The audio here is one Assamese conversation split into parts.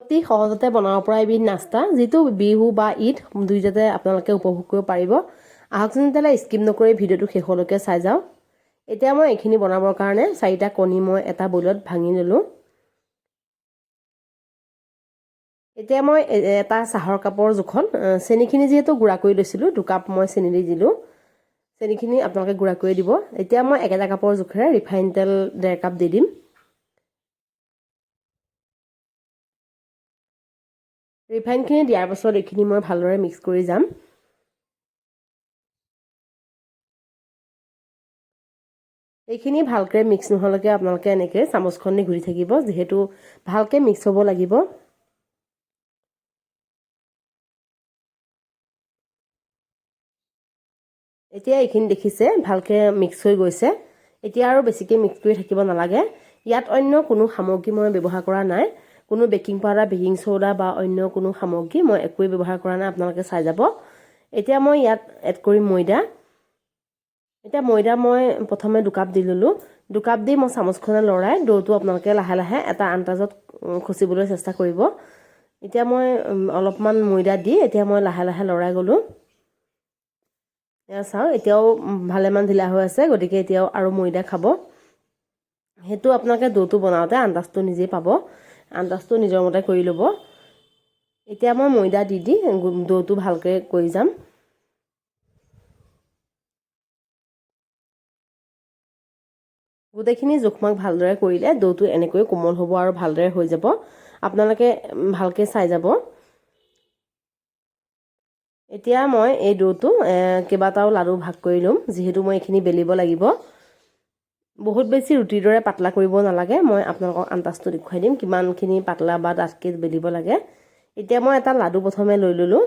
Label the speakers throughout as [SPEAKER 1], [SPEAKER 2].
[SPEAKER 1] অতি সহজতে বনাব পৰা এবিধ নাস্তা, যিটো বিহু বা ঈদ দুইটাতে আপোনালোকে উপভোগ কৰিব পাৰিব। আহকচোন তেতিয়াহ'লে স্কিপ নকৰি ভিডিঅ'টো শেষলৈকে চাই যাওক। এতিয়া মই এইখিনি বনাবৰ কাৰণে 4টা কণী মই এটা বইলত ভাঙি ল'লোঁ। এতিয়া মই এটা চাহৰ কাপৰ জোখত চেনিখিনি যিহেতু গুড়া কৰি লৈছিলোঁ, 2 কাপ মই চেনি দি দিলোঁ। চেনিখিনি আপোনালোকে গুড়া কৰি দিব। এতিয়া মই একেটা কাপৰ জোখেৰে ৰিফাইন তেল 1.5 কাপ দি দিম। ৰিফাইনখিনি দিয়াৰ পাছত এইখিনি মই ভালদৰে মিক্স কৰি যাম। এইখিনি ভালকৈ মিক্স নহ'লৈকে আপোনালোকে এনেকৈ চামুচখন দি ঘূৰি থাকিব, যিহেতু ভালকৈ মিক্স হ'ব লাগিব। এতিয়া এইখিনি দেখিছে ভালকৈ মিক্স হৈ গৈছে। এতিয়া আৰু বেছিকৈ মিক্স কৰি থাকিব নালাগে। ইয়াত অন্য কোনো সামগ্ৰী মই ব্যৱহাৰ কৰা নাই। কোনো বেকিং পাউডাৰ, বেকিং চ'ডা বা অন্য কোনো সামগ্ৰী মই একোৱেই ব্যৱহাৰ কৰা নাই, আপোনালোকে চাই যাব। এতিয়া মই ইয়াত এড কৰিম ময়দা। এতিয়া ময়দা মই প্ৰথমে 2 কাপ দি ল'লোঁ। 2 কাপ দি মই চামুচখনে লৰাই ডোটো আপোনালোকে লাহে লাহে এটা আন্দাজত খচিবলৈ চেষ্টা কৰিব। এতিয়া মই অলপমান ময়দা দি এতিয়া মই লাহে লাহে লৰাই গ'লোঁ। এয়া চাওক, এতিয়াও ভালেমান ঢিলা হৈ আছে, গতিকে এতিয়াও আৰু ময়দা খাব। সেইটো আপোনালোকে ডোটো বনাওঁতে আন্দাজটো নিজেই পাব, আন্দাজটো নিজৰ মতে কৰি ল'ব। এতিয়া মই ময়দা দি ডোটো ভালকৈ কৰি যাম। গোটেইখিনি জোখমাখ ভালদৰে কৰিলে ডোটো এনেকৈ কোমল হ'ব আৰু ভালদৰে হৈ যাব। আপোনালোকে ভালকৈ চাই যাব। এতিয়া মই এই ডোটো কেইবাটাও লাডু ভাগ কৰি ল'ম, যিহেতু মই এইখিনি বেলিব লাগিব। বহুত বেছি ৰুটিৰ দৰে পাতলা কৰিব নালাগে। মই আপোনালোকক আন্দাজটো দেখুৱাই দিম কিমানখিনি পাতলা বা ডাঠকৈ বেলিব লাগে। এতিয়া মই এটা লাডু প্ৰথমে লৈ ল'লোঁ।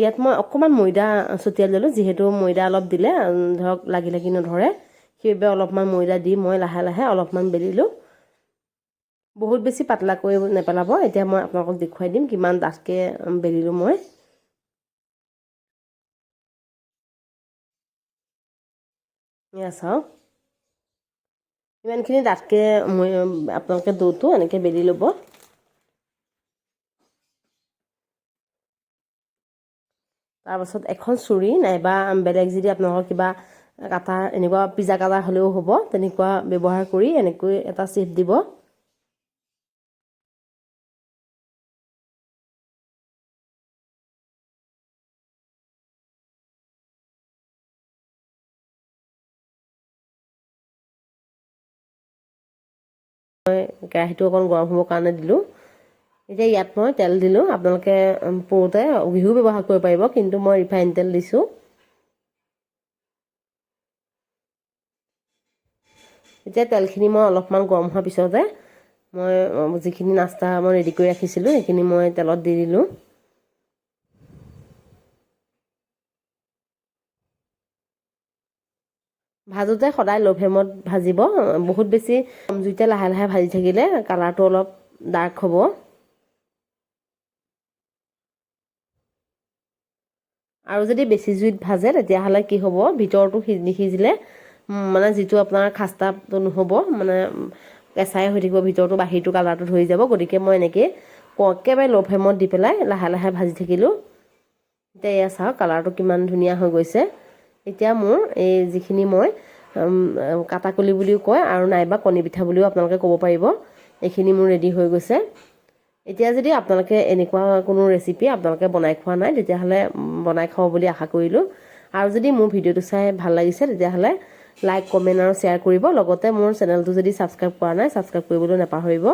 [SPEAKER 1] ইয়াত মই অকণমান ময়দা ছটিয়াই ল'লোঁ, যিহেতু ময়দা অলপ দিলে ধৰক লাগি লাগি নধৰে। সেইবাবে অলপমান ময়দা দি মই লাহে লাহে অলপমান বেলিলোঁ। বহুত বেছি পাতলা কৰি নেপেলাব। এতিয়া মই আপোনালোকক দেখুৱাই দিম কিমান ডাঠকৈ বেলিলোঁ মই। এয়া চাওক, ইমানখিনি ডাঠকৈ আপোনালোকে ডোটো এনেকৈ বেলি ল'ব। তাৰপাছত এখন চুৰি নাইবা বেলেগ যদি আপোনালোকৰ কিবা কাটা এনেকুৱা পিজ্জা কাটাৰ হ'লেও হ'ব, তেনেকুৱা ব্যৱহাৰ কৰি এনেকৈ এটা শ্বেপ দিব। মই কেৰাহীটো অকণ গৰম হ'বৰ কাৰণে দিলোঁ। এতিয়া ইয়াত মই তেল দিলোঁ। আপোনালোকে পোৰোতে ঘিউ ব্যৱহাৰ কৰিব পাৰিব, কিন্তু মই ৰিফাইন তেল দিছোঁ। এতিয়া তেলখিনি মই অলপমান গৰম হোৱাৰ পিছতে মই যিখিনি নাস্তা মই ৰেডি কৰি ৰাখিছিলোঁ সেইখিনি মই তেলত দি দিলোঁ। ভাজোতে সদায় ল' ফ্লেমত ভাজিব। বহুত বেছি কম জুইতে লাহে লাহে ভাজি থাকিলে কালাৰটো অলপ ডাৰ্ক হ'ব। আৰু যদি বেছি জুইত ভাজে তেতিয়াহ'লে কি হ'ব, ভিতৰটো নিসিজিলে মানে যিটো আপোনাৰ খাস্তাটো নহ'ব, মানে কেঁচাই হৈ থাকিব ভিতৰটো, বাহিৰটো কালাৰটো ধৰি যাব। গতিকে মই এনেকৈ একেবাৰে ল' ফ্লেমত দি পেলাই লাহে লাহে ভাজি থাকিলোঁ। এতিয়া এয়া চাওক কালাৰটো কিমান ধুনীয়া হৈ গৈছে। এতিয়া মোৰ এই যিখিনি মই কাটাকলি বুলিও কয় আৰু নাইবা কণী পিঠা বুলিও আপোনালোকে ক'ব পাৰিব, এইখিনি মোৰ ৰেডি হৈ গৈছে। এতিয়া যদি আপোনালোকে এনেকুৱা কোনো ৰেচিপি আপোনালোকে বনাই খোৱা নাই, তেতিয়াহ'লে বনাই খাব বুলি আশা কৰিলোঁ। আৰু যদি মোৰ ভিডিঅ'টো চাই ভাল লাগিছে তেতিয়াহ'লে লাইক, কমেণ্ট আৰু শ্বেয়াৰ কৰিব। লগতে মোৰ চেনেলটো যদি ছাবস্ক্ৰাইব কৰা নাই, ছাবস্ক্ৰাইব কৰিবলৈ নাপাহৰিব।